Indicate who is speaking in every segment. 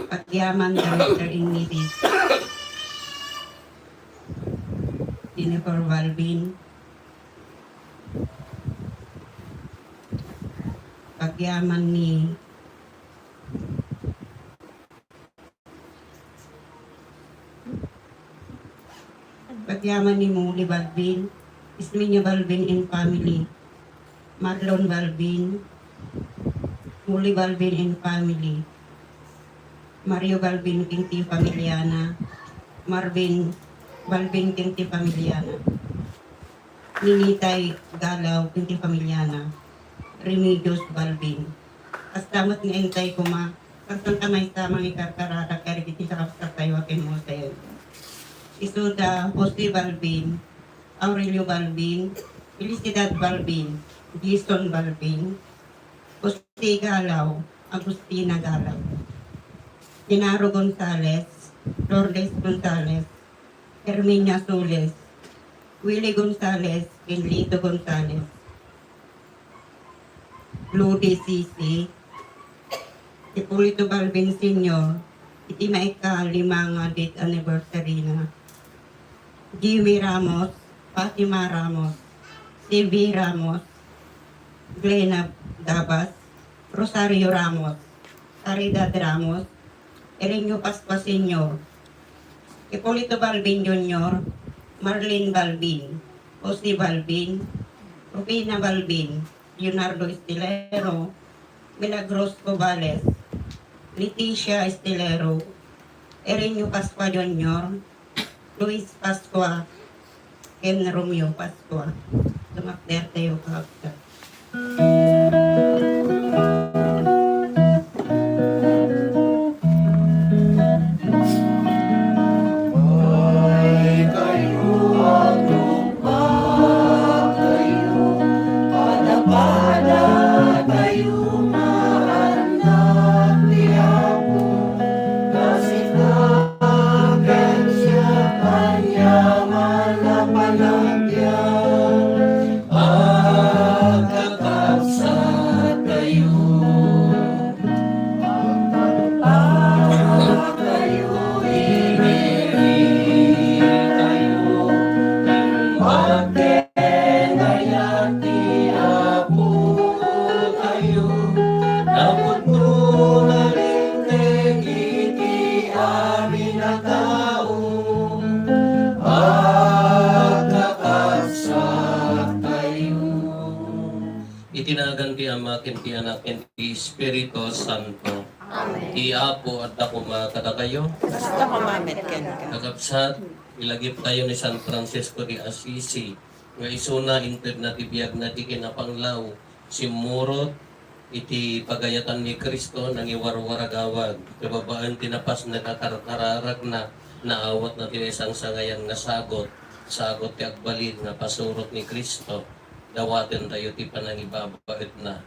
Speaker 1: Pagyaman Director Emeritus Jennifer Balbin, pagyaman ni Muli Balbin, Isminyo Balbin and family, Marlon Balbin, Muli Balbin and family, Mario Balbin Kinti Familiana, Marvin Balbin Kinti Familiana, Ninitay Galaw Kinti Familiana, Remedios Balbin. Kastamat nga intay ko kasang kamay sa mga ikarkarada karikiti sa kapsat tayo akin mo tayo. Isuda Jose Balbin, Aurelio Balbin, Felicidad Balbin, Jason Balbin, Jose Galaw, Agustina Galaw, Genaro Gonzales, Lourdes Gonzales, Herminia Soles, Willie Gonzales, Enlito Gonzales, Ludi Sisi, Hipólito Balbin Sr., iti maika-limang date anniversary na. Jimmy Ramos, Fatima Ramos, C.B. Ramos, Glena Dabas, Rosario Ramos, Caridad Ramos, Erenio Pascua Sr., Hipólito Balbin Jr., Marlene Balbin, Jose Balbin, Rufina Balbin, Leonardo Estilero, Milagros Cobales, Leticia Estilero, Erenio Pascua Jr., Luis Pascua, Ken Romeo Pascua. Tumakder tayo kakta.
Speaker 2: Itinagan ti Ama ken ti Anak ken ti Espiritu Santo.
Speaker 3: Amen.
Speaker 2: Ti Apo at ako makada kayo.
Speaker 3: Basta mamamit ken ka.
Speaker 2: Kagapsat, ilagip tayo ni San Francisco de Assisi. Nga isuna inted na ti biyag na ti kinapanglaw. Simurot iti pagayatan ni Kristo nang iwarwaragawag. Kababaan tinapas na kakararag na naawat na tinesang sangayan nga sagot. Sagot ti agbalid nga pasurot ni Kristo. Dawatin tayo ti panangibabait na.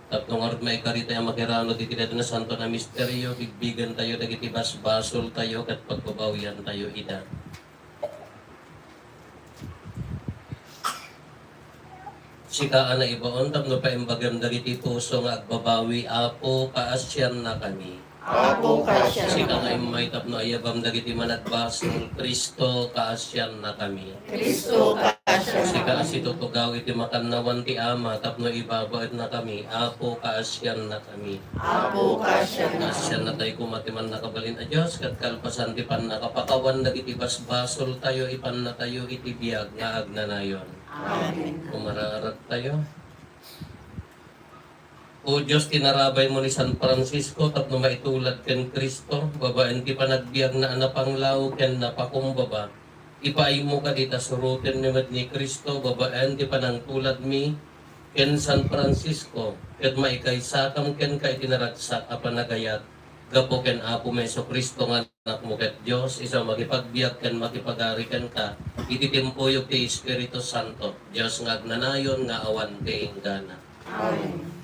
Speaker 2: Tatlong arot may karita yung makirano ti tinado na santo na misteryo, bigbigan tayo, dagiti basbasol tayo, kat pagbabawian tayo ina. Sikaan na ibaon, tapno pa imbagam dagiti puso nga agbabawi, Apo, kaasyan na kami.
Speaker 3: Apo kasya
Speaker 2: Sika
Speaker 3: na
Speaker 2: nga imay tapno ayabam dagiti managbasol, Kristo, kaasyan na kami.
Speaker 3: Kristo kasya
Speaker 2: Sika
Speaker 3: na
Speaker 2: asito tugaw iti makanawan ti Ama, tapno ibabaet na kami, Apo, kaasyan na kami.
Speaker 3: Apo kasya na
Speaker 2: Kaasyan na tayo kumatiman nakabalin a Diyos, kat kalpasan ti pan nakapakawan dagiti basbasol tayo, ipan na tayo iti biyag nga agnanayon.
Speaker 3: Amen.
Speaker 2: Kumararat tayo. O Diyos, tinarabay mo ni San Francisco, tapno maitulad ken Kristo, babaen ti panagbiag na anapanglaw ken napakumbaba. Ipaay mo ka dita surutin ni Kristo, babaen ti panangtulad mi, ken San Francisco, ket maikaysakam ken ka itinaragsak a panagayat, gapo ken Apo Meso Kristo nga anak mo ket Diyos, isa makipagbiag ken makipagari ken ka, ititimpuyog ti Espiritu Santo, Diyos nga agnanayon nga awan ti inggana.
Speaker 3: Amen.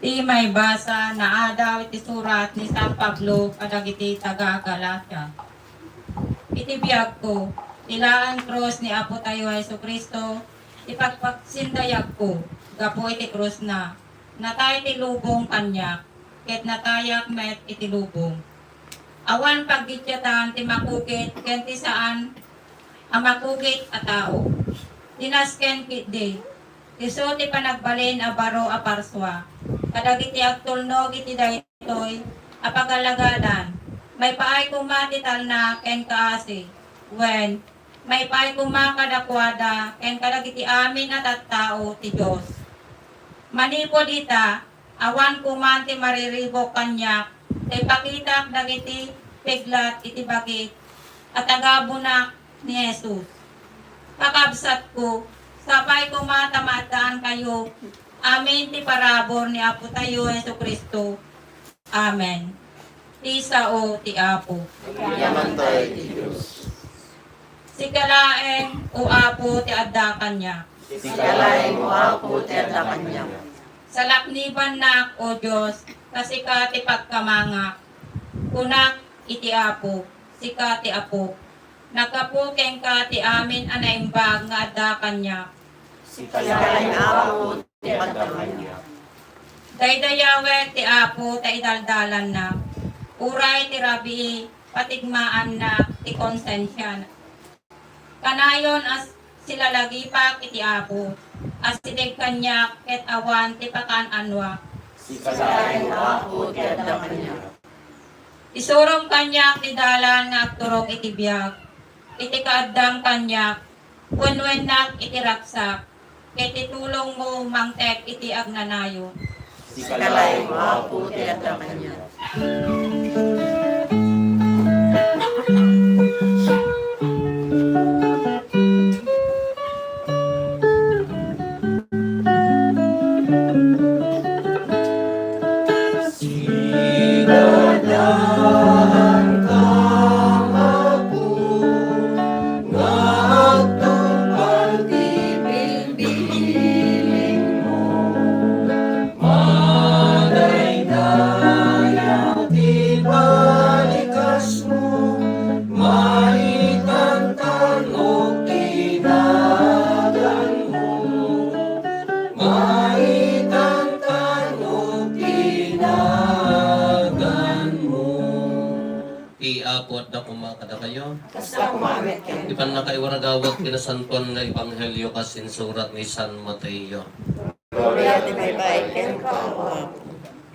Speaker 4: Di may basa na adaw iti surat ni San Pablo kadagiti taga Galacia. Iti biyag ko, Tilaan cross ni Apo tayo Heso Kristo, ipagpaksindayag ko, gapo iti cross na, natay ti lubong kanyak, ket natayak met iti lubong. Awan paggityatan ti makukit, ken ti saan, ang makukit a tao. Dinasken kit de, iso ti panagbalin a baro a parswa, kadagiti agtulnog iti daytoy, a pagalagadan, may paay kumatital na ken kaasi, when, may paay kumakadakwada, ken kadagiti amin at tao ti Diyos. Manipo dita, awan kuman ti mariribok kanyak, tay pakitak dagiti piglat iti bagit, at agabunak ni Jesus. Kakabsat ko, sabay kumatamataan kayo, amin ti parabor ni Apo tayo Heso Kristo. Amen. Ti sao ti Apo.
Speaker 3: Yaman tayo ti Diyos.
Speaker 4: Sikalaeng o Apo ti addakan niya.
Speaker 3: Sikalain mo ako ti adda kanya.
Speaker 4: Sa lakniban nak o Diyos, kasika ti pagkamanga. Kunak iti Apo, sika ti Apo. Nagkapukeng ka ti amin anaimbag nga addakan niya.
Speaker 3: Sikalain ako ti adda kanya.
Speaker 4: Daydayawet ti Apo ta idaldalan na. Uray ti rabi, patigmaan na ti konsensya. Kanayon as sila lagipak iti Apo, as sinig kanyak ket awan ti pakan anwa.
Speaker 3: Sikalain mo ako ti adda kanya.
Speaker 4: Isurom kanyak ti dalan nga agturog iti biag, iti kaaddam kanyak, wenwen nak iti raksak, ket itulong mo mangtek iti agnanayon.
Speaker 3: Sikalain mo ako ti adda kanya.
Speaker 2: Iapot na kumakada kayo.
Speaker 3: Kasta kumamit ka.
Speaker 2: Di pa nakaiwaragawag kinasanton nga ebanghelyo kasin surat ni San Mateo.
Speaker 3: Gloria ti may ken ka o Apo.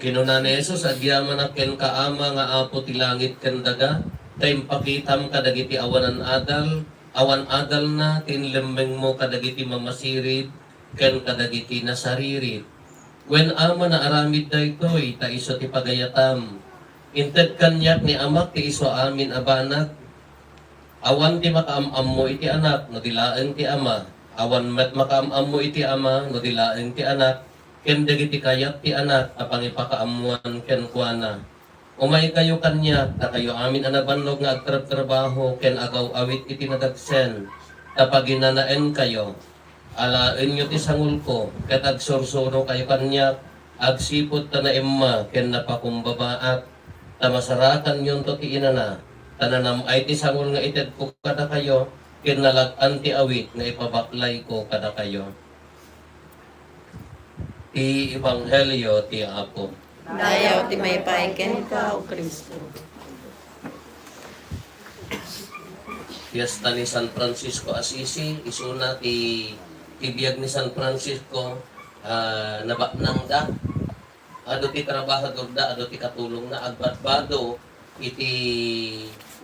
Speaker 2: Kinuna ni Jesus, agyaman na ken kaama nga apo ti langit ken daga, tayo pakitam kadagiti awanan adal na, tinlembeng mo kadagiti mamasirid, ken kadagiti nasaririd. When ama na aramid da ito'y, ta iso ti pagayatam. Inted kanyak ni amak ti iso amin abanak. Awan ti makaamam mo iti anak, no dilaeng ti ama. Awan met makaamam mo iti ama, no dilaeng ti anak. Ken dagiti kayat ti anak, apang ipakaamuan ken kuana. Umay kayo kanyak, ta kayo amin anabanlog nga agtrab-trabaho, ken agaw awit iti nadagsen. Tapag ginanaen kayo, alaen nyo ti sangul ko, ket agsursuro kayo kanyak, agsipot ta na emma, ken napakumbabaat, tamasarakan yun to ti inana, tananam ay ti sangul nga ited ko kada kayo, ken nalag-an ti awit nga ipabaklay ko kada kayo. Ti Ebanghelyo ti Apo.
Speaker 3: Dayaw ti may ken ka o Kristo.
Speaker 2: Fiesta ni San Francisco Assisi, isuna ti biyag ni San Francisco, nabaknang da. Ado ti trabahador da, ado ti katulong na agbatbado iti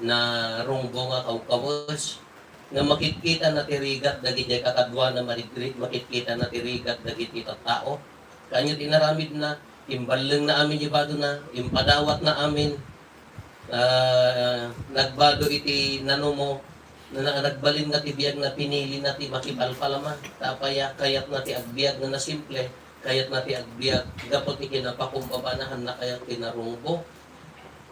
Speaker 2: na runggo nga kawkawos nga makikita na tirigat dagiti kakadwa na marigrit, makikita na tirigat dagiti tao. Kanyo tinaramid na imbaleng na amin ibado na, impadawat na amin, nagbado iti nanomo, na nagbalin na ti biyag na pinili na ti makipalpalama, tapaya kayat na ti agbiag na simple, kayat na ti agbiag, gapot ti kinapakumbabanahan na kayat tinarungbo.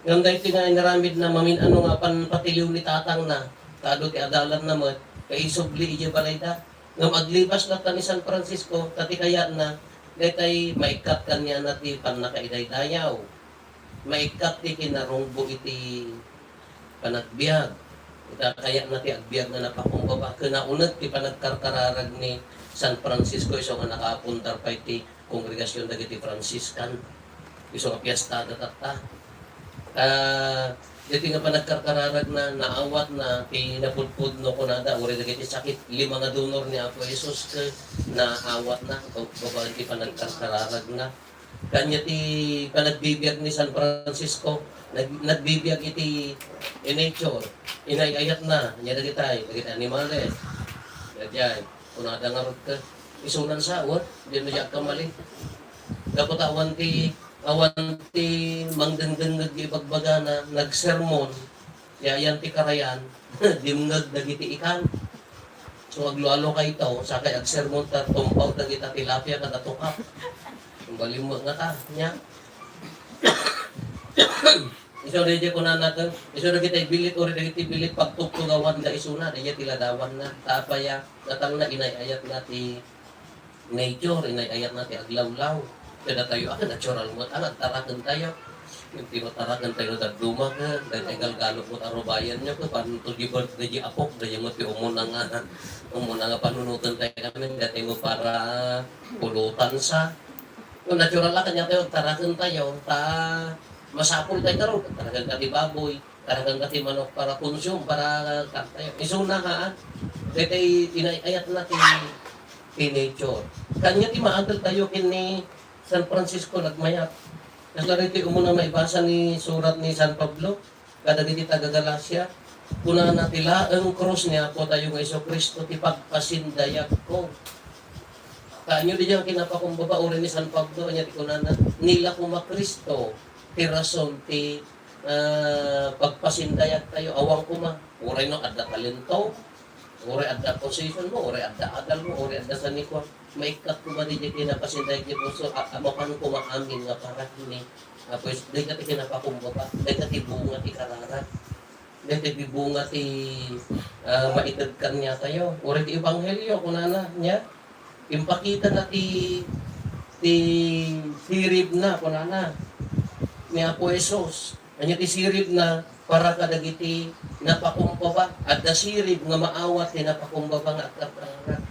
Speaker 2: Ngam dahil ti nga naramid na mamin ano nga patiliw ni tatang na, tado ti adalan na mo, kay isubli ije balayda. Ngam aglipas na ta ni San Francisco, tati kaya na, detay maikat kanya na ti panakaidaydayaw. Maikat ti kinarungbo iti panagbiag. kaya na ti agbyag na napakumbaba. Kinaunag ti panagkarkararag ni San Francisco iso nga nakapuntar pa iti kongregasyon dagiti Franciscan. Iso nga piyesta datata. Dito nga panagkarkararag na naawat na pinapudpud no kunada uri dagiti sakit 5 nga donor ni Apo Jesus naawat na babae ti panagkarkararag na. Kanya ti panagbibiag ni San Francisco nagbibiyag iti nature inayayat na nya dagiti animales dagiti kunada nga rod ka isunan sa awat di mo siya kamali dapat awan ti mangdengdeng nagibagbaga na nagsermon yayan ti karayan dimngag dagiti ikan so aglualo kay ito sa kay agsermon ta tumpaw dagiti tilapia kada tukap balimmo nga ta nya iso reje ko na natin iso na kita ibilit ori dagiti bilit pagtugtugawan da isuna daya tiladawan na tapaya datang na inayayat na ti nature inayayat na ti aglawlaw kada tayo natural mo tarakan tayo yung tinatarakan tayo sa duma ka dahil galgalok mo taro bayan nyo ko paano to di ba di apok dahil mo ti umuna nga panunutan tayo kami dati mo para pulutan sa kung natural lang kanya tayo tarakan tayo masapol tayo karon tarakan kati baboy tarakan kati manok para konsum para tayo isuna ka dahil inayayat na ti nature kanya ti maadal tayo kini San Francisco nagmayat. Kasi umuna maibasa ni surat ni San Pablo, kada diti taga Galacia, kuna na tila ang cross niya ako tayo ng Iso Kristo ti pagpasindayak ko. Kaanyo di dyan kinapakumbaba uri ni San Pablo, anya ti kuna na nila kuma Kristo, ti rason ti pagpasindayak tayo, awang kuma, uray no adda talento, uray adda position mo, uray adda adal mo, uray adda sanikwa. Maikat ko ba di kinapasinday di puso amakan ko maamin nga para kini pues di ka ti kinapakumbaba di ka ti bunga ti kararat di ti bunga ti maitad kanya tayo uri ti ebanghelyo kunana nya impakita na ti sirib na kunana ni Apo Jesus anya ti sirib na para kadagiti napakumbaba at da sirib nga maawat ti napakumbaba nga kararat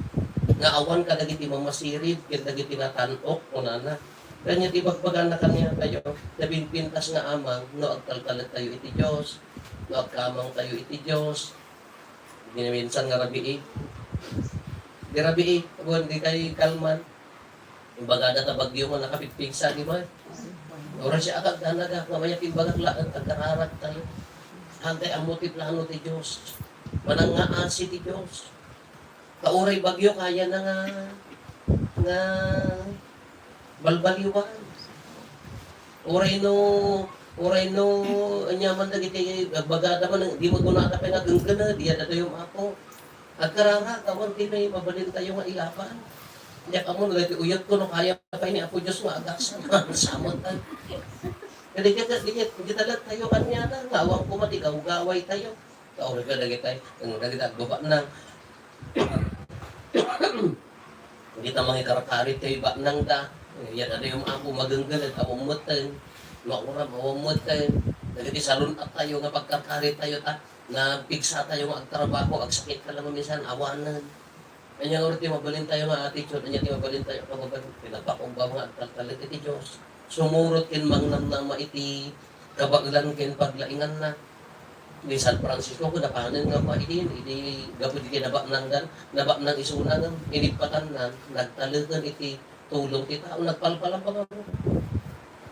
Speaker 2: nga awan ka dagiti mamasirib ken dagiti natanok kunana kanya ti bagbagan na kanya tayo labing pintas nga amang no agtaltalat tayo iti Dios no agkamang tayo iti Dios ginaminsan nga rabii di rabii buwan di kay kalman imbagada ta bagyo nga nakapigpigsa di ba ora siya agad danaga mamaya timbagak laan agkararat tayo hantay amuti plano ti Dios manangaasi ti Dios kauray bagyo kaya na nga balbaliwan. Uray no anyaman dagiti bagada man di mo guna ta pinagengkena diya dato yung ako. Agkarara tawon ti may mabalin tayo nga ilapan. Diya kamo nagati uyat ko no kaya pa ni Apo Dios nga agak samot tan. Kaya di talat tayo kanya na ngawang ko mati gaway tayo. Kauray ka dagiti ang dagiti baba na hindi ta mga karakarit tayo ba nang da yan ada yung ako maganggalan amumutan maura mawumutan nagiti salon at tayo nga pagkarakarit tayo ta na pigsa tayo nga agtrabaho agsakit ka lang minsan awanan kanya nga rin mabalin tayo nga attitude kanya mabalin tayo kababalin pinapakumbang nga agtaltalit iti Diyos sumurot kin mangnam na maiti kabaglan kin paglaingan na ni San Francisco ko napanan nga pa idi gapud iti naba nang isuna nga inipatan na nagtalagan iti tulong ti tao nagpalpalan pa nga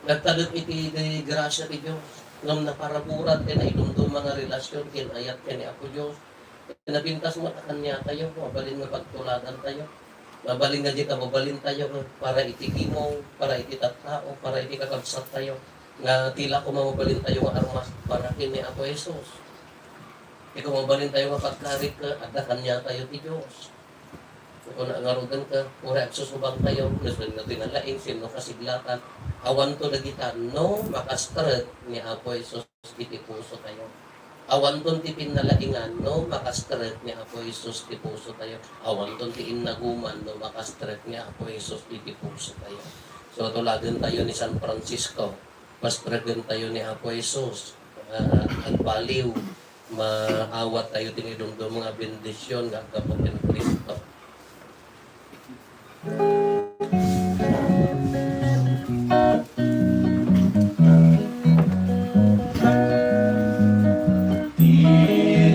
Speaker 2: nagtalag iti grasya ti Dios ngam naparaburan ken idumdum mga relasyon ken ayat ken ni Apo Dios napintas mo ta kanya tayo mabalin nga pagtuladan tayo mabalin nga di ka mabalin tayo para iti gimo para iti tattao para iti kakabsat tayo nga tila ko mabalin tayo nga armas para ken ni Apo Jesus ikaw mabalin tayo nga pagkarit ka at kanya tayo ti Diyos kung nangarugan ka ura at susubang tayo nasun na tinalain sino kasiglatan awan to nagitan no makastret ni Apo Jesus iti puso tayo awan ton ti pinalaingan no makastret ni Apo Jesus iti puso tayo awan ton ti inaguman no makastret ni Apo Jesus iti puso tayo so tulagan tayo ni San Francisco pastregen tayo ni Apo Jesus at baliw maawat tayo tinidumdum mga bendisyon nga kapag ng Kristo.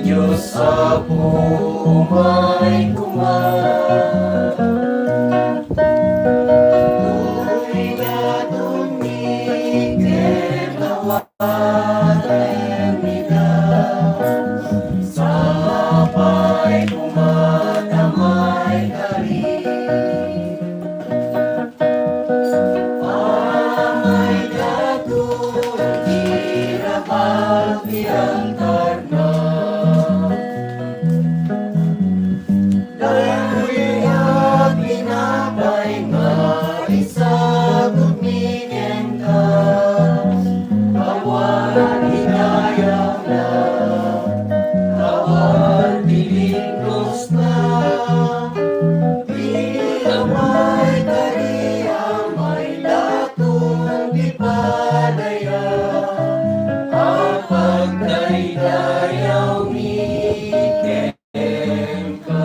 Speaker 5: Diyos sa umay kumain, tuloy na tumigil nawalan nila, sabay kumatamay karin. Amay datul dirabal biang karna, Dayang pinapay nga isagot migyan ka, kawan hinayaw na, kawan pilinglos na, pinamay kariya may latong di padaya, ang pagdaydayaw migyan ka.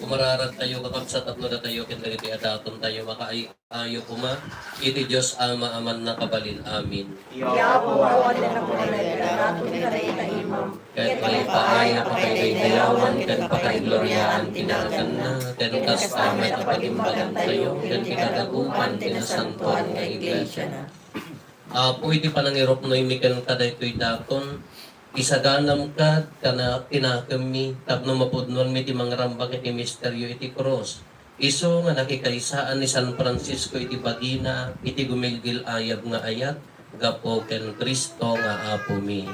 Speaker 2: Kumararat tayo kapag sa tatlo na tayo kinagiti adaton tayo makaayo kuma iti Diyos Ama aman na kabalin amin.
Speaker 3: Yapo awan na napunay na nato ni Karita Imam.
Speaker 2: Kahit may paay na pakaidayawan kan pakaigloriaan tinagan na kan kastamay na palimbagan tayo kan kinagagupan tinasantuan nga iglesia na. Pwede pa nang irop no imikan kada ito'y daton isaganam ka kana tinakami tapno mapudnon mi ti mangrambak iti misteryo iti cross. Iso nga nakikaisaan ni San Francisco iti bagina iti gumilgil ayab nga ayat gapo ken Kristo nga apo mi.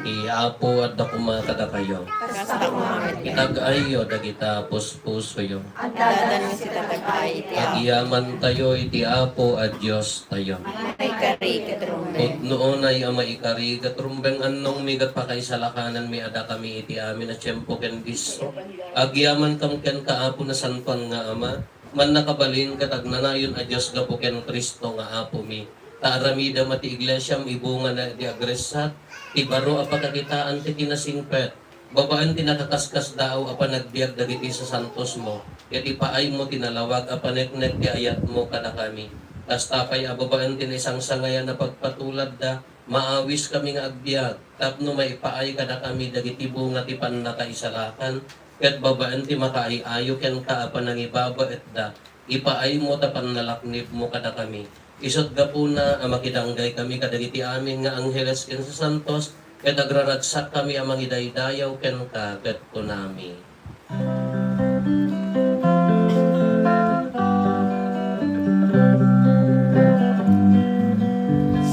Speaker 2: Iapo at dakuma kada kayo.
Speaker 3: Kasta kumamit ka.
Speaker 2: Itag-ayo dagita puspuso yo.
Speaker 3: At dadan si tatagay iti
Speaker 2: At
Speaker 3: ako.
Speaker 2: iyaman tayo iti apo at Diyos tayo.
Speaker 3: May kari katrumbe.
Speaker 2: At noon ay ama ikari, katrumbeng anong migat pa kay salakanan mi ada kami iti amin at tiyempo ken giso. Agyaman kam ken kaapo na santuan nga ama, man nakabalin katagnanayon a Diyos gapo ken Kristo nga apo mi. Taaramida mati iglesyam ibunga na di agresat, ibaro apakakitaan ti tinasingpet. Babaan tinakakaskas daw apa nagbiag dagiti sa santos mo. Ket ipaay mo tinalawag apa neknek ti ayat mo kada kami. Kastapay ababaan tinisang sangayan na pagpatulad da, maawis kami nga agbiag. Tapno maipaay kada kami dagiti bunga ti pannakaisalakan. Ket babaan ti makaayayo ken ka apa nangibaba et da. Ipaay mo tapan nalaknip mo kada kami. Isot gapuna makidanggay kami kadagiti amin nga angheles ken sa santos. Ket agraragsak kami amang idaydayaw ken ka ket kunami.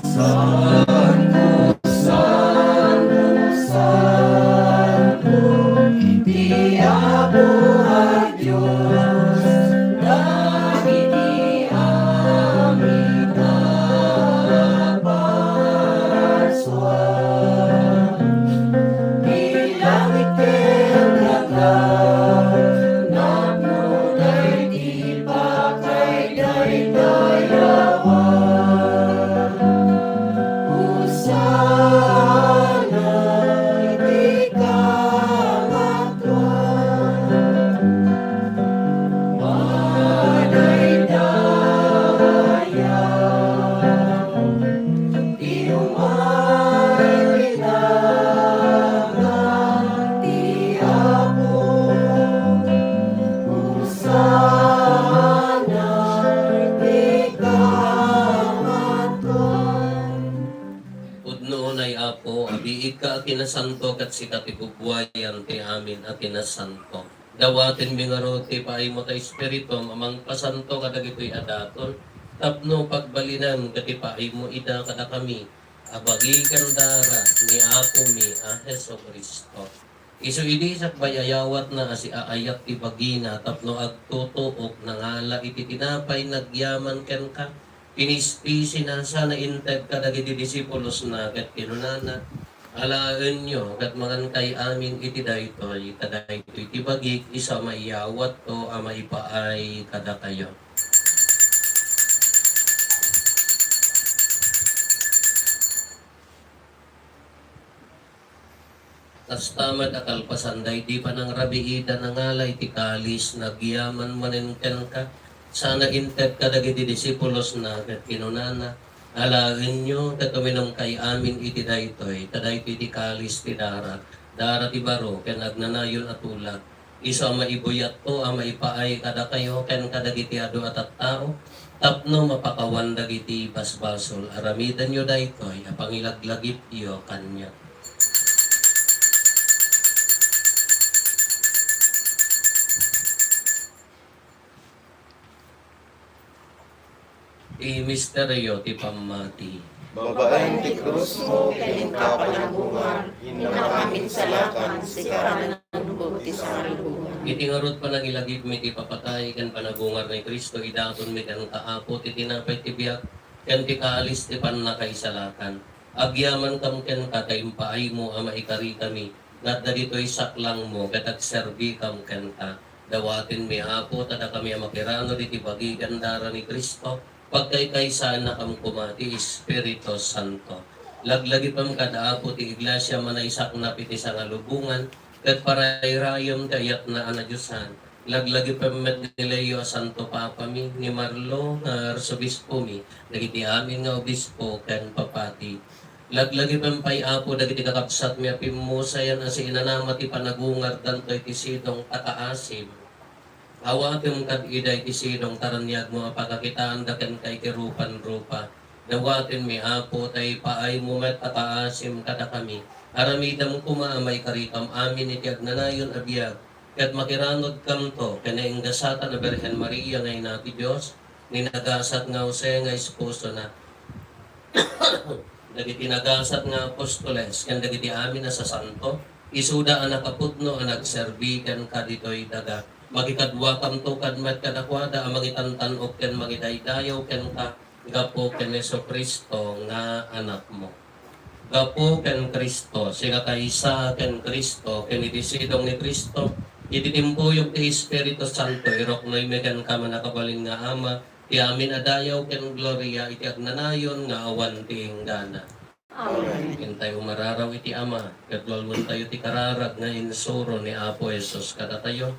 Speaker 5: Santo, Santo, Santo, iti Apo ang Diyos, dagiti amin kapaswan. Ilangit ken dagat, napno dayti pakaidayawan. Hosana iti kamatwan, madaydayaw, ti umay tinagan ti Apo. Hosana iti kamatwan.
Speaker 2: Udnoon ay apo, abiig ka kinasanto kat sikat ikubwayan ti amin at kinasanto. Dawatin mi nga roti paay mo ta espiritu, amang pasanto kadagitoy adaton. Tapno pagbalinan kati paay mo ida kada kami. Abagi kandara ni apo mi a Heso Kristo. Isu idi sak bayayawat na si aayat ti bagina tapno agtutuok nangala iti tinapay nagyaman ken ka. Pinispisi na sana inted kadagiti disipulos na ket kinunana. Alaan nyo kat mangan kay amin iti daytoy kadaytoy iti bagik isa maiyawat o maipaay kada kayo. tas tamad akalpasan day di pa nang rabiida na ngalay ti kalis nagyaman manen ken ka sana inted ka dagiti disipulos na ket kinunana alagin nyo katuminom kay amin iti daytoy taday ti kalis ti darat ti baro ken agnanayon at tulak iso ang maibuyat to ang maipaay kada kayo ken kadagiti adu at tao tapno mapakawan dagiti basbasol aramidan nyo daytoy apangilaglagip iyo kanya. Ti misteryo ti pamati.
Speaker 5: Babaeng ti krus mo, kaling kapanagbuhan, hinakamin sa lakan, sikaran ng buti sa kalubungan.
Speaker 2: Iti ngarot pa nang ilagip mi ti papatay kan panagungar ni Kristo idaton mi kan kaapot iti napay ti biyak ken ti kaalis ti pannakaisalakan. Agyaman kam ken kataimpaay mo ama ikari kami ngadda ditoy saklang mo ket agserbi kam ken ka. Dawatin mi apo tada kami makirano diti bagi gandara ni Kristo. Pagkay-kaysaan na kam kumati Espiritu Santo. Laglagi pam kadaapo ti iglesia manaisak na piti sa ngalubungan ket parayrayom kayat na anadyusan. Laglagi pam met ni Leo Santo Papa mi ni Marlo nga arsobispo mi dagiti amin nga obispo ken papati. Laglagi pam pay apo dagiti kakabsat mi apimusayan as inanama ti panagungar dantoy ti sidong takaasim. Awatim kad iday ti sidong taranyag mo pagkakitaan daken kay kirupan rupa. Dawatin mi apo tay paay mo met ataasim kada kami. Aramidam kumaamay karikam amin iti agnanayon abiyag. Ket makiranod kam to kanainggasatan na Birhen Maria ngay nati Dios ninagasat nga Jose nga esposo na. Dagiti nagasat nga apostoles ken dagiti amin na sa santo. Isuda ang nakaputno ang nagserbi ken kaditoy daga. Magikadwa kam to kadmat kadakwada ang magitantan o ken magidaydayaw ken ka gapo ken Jesucristo nga anak mo. Gapo ken Kristo siga kaysa ken Kristo ken itisidong ni Kristo ititimbuyog ti Espiritu Santo irok noy megan ka manakabalin nga ama ti amin adayaw ken gloria iti agnanayon nga awan ti inggana.
Speaker 3: Amen.
Speaker 2: Hintay umararaw iti ama kadlolmon tayo ti kararag nga insuro ni Apo Jesus kada tayo.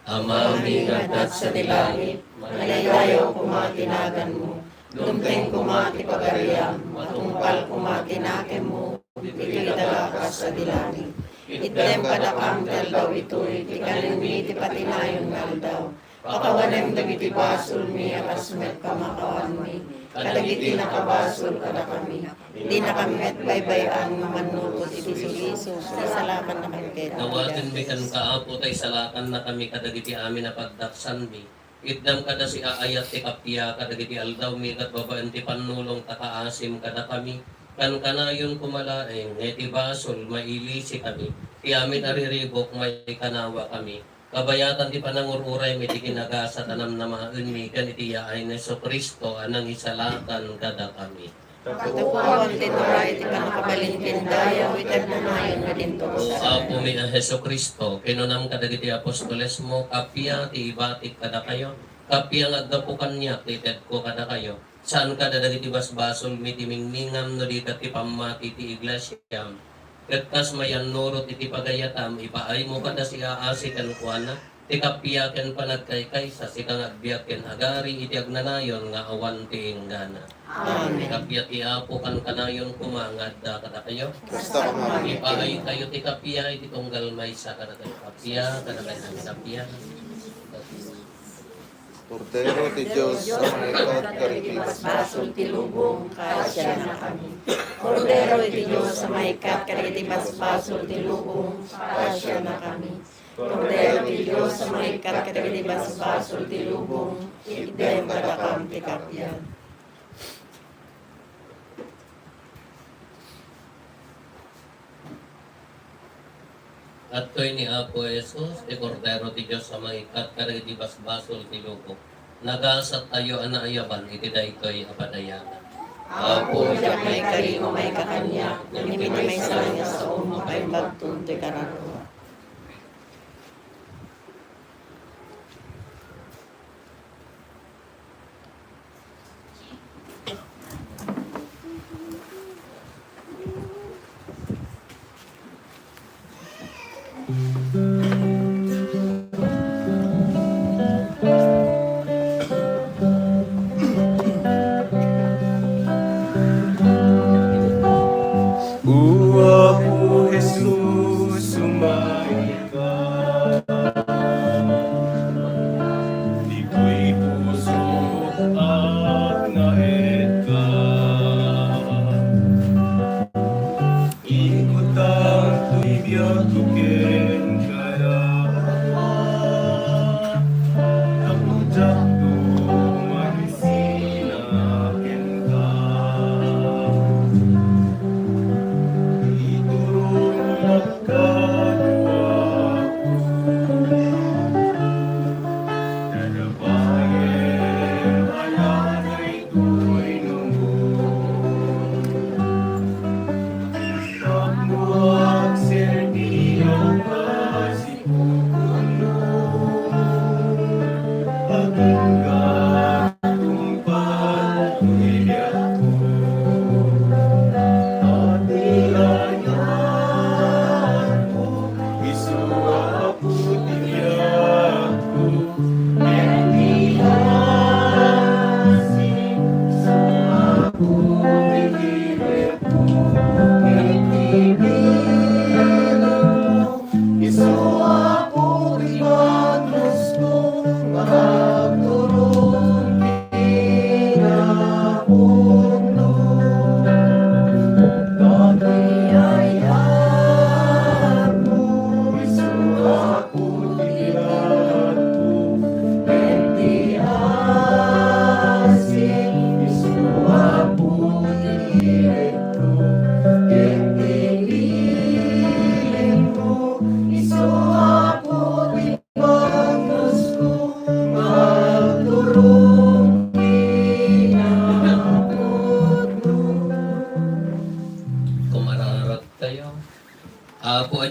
Speaker 2: Ama
Speaker 5: Aming adat sa dilangit, malayaw kumatinagan mo, dumteng kumati pagariam, matungpal kumatinakin mo, pititalakas sa dilangit. Item kadakam tel daw ito'y, tikanimi ti patinayon ngal daw. Pakawanem dagiti basol mi, akasmet kamakawan mi, kadagiti nakabasol kada kami. Di na kami met baybayan nga manukot iti suliso, sa salakan na kangket.
Speaker 2: Nawatin mi kan kaapo tay salakan na kami kadagiti amin na pagdaksan mi. Itdam kada si aayat ti kapya kadagiti aldaw mi kat babaan ti panulong takaasim kada kami. Kan kanayon kumalaeng iti basol mailisi kami. Ti amin ariribok may kanawa kami. Kabayatan ti panangururay mi ti kinagasa tanam na maun mi kan iti yaay ni Jesucristo anang isalakan kada kami.
Speaker 5: Katukuhan tinuray iti panakabalinkin dayaw, itag na nayon nga dinto
Speaker 2: O
Speaker 5: sa
Speaker 2: Apo mi na Jesucristo, kinunam kadagiti apostoles mo, kapya ti ibatik kada kayo, kapya nga agdapukan niya, tited ko kada kayo. Saan kada dagiti basbasol mi ti mingmingam no di ti pamati ti iglesia. Ket kas mayan nurot iti pagayatam, ipaay mo kada si aasi kan kuana, ti kapya ken panagkaykay sa sikang agbiyak ken agari iti agnanayon nga awan ti inggana.
Speaker 5: Amen.
Speaker 2: Kapya ti apo kan kanayon kumangad da kada kayo.
Speaker 5: Basta kumangit.
Speaker 2: Ipaay kayo ti kapya iti tunggal may sa kada kayo kapya kada kayo kapya.
Speaker 6: Cordero ti Diyos sa mga ikot karikipas.
Speaker 5: Basol ti lubong, kasya na kami. Cordero iti Diyos sa maikat, kariti basbasol ti lubong, kasya na kami. Cordero ti Diyos sa maikat, kariti basbasol ti lubong, idem kadakam ti kapyan.
Speaker 2: At to'y ni Apo Jesus, ti Cordero ti Diyos sa mga ikat kariti basbasol ti lubong. Nagasat tayo anaayaban iti daytoy apadayanan.
Speaker 5: Apo, diyak may karimo may kakanya, namimini may saranya sa umo kay bagtun ti kararo.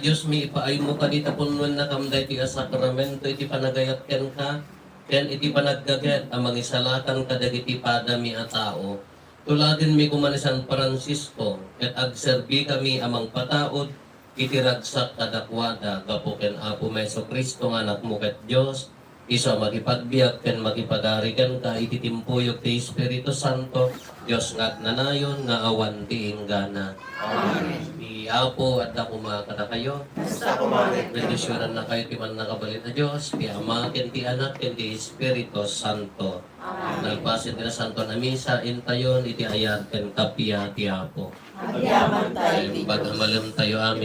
Speaker 2: Diyos mi ipaay mo ka dita punwan na kamday ti sakramento iti panagayat ken ka ken iti panagdaget amang isalatan ka dagiti padami a tao. Tuladin mi kuman ni San Francisco ket agserbi kami amang pataod iti ragsak kadakwada gapo ken Apo Meso Kristo nga anak mo ket Dios iso magipagbiag ken magipagari ken ka iti timpuyok ti Espiritu Santo Dios nga nanayon nga awan ti inggana.
Speaker 5: Amen.
Speaker 2: Di Apo at ako makakata kayo.
Speaker 5: Basta kumalit.
Speaker 2: Bendisyonan na kayo ti man nakabalit na Diyos, ti Ama, ken ti Anak, ken ti Espiritu Santo.
Speaker 5: Amen.
Speaker 2: Nagpasit na Santo na Misa, intayon, iti ayat, ken kapia ti Apo.
Speaker 5: Agyaman tayo, Diyos.
Speaker 2: Pag amalam tayo amin.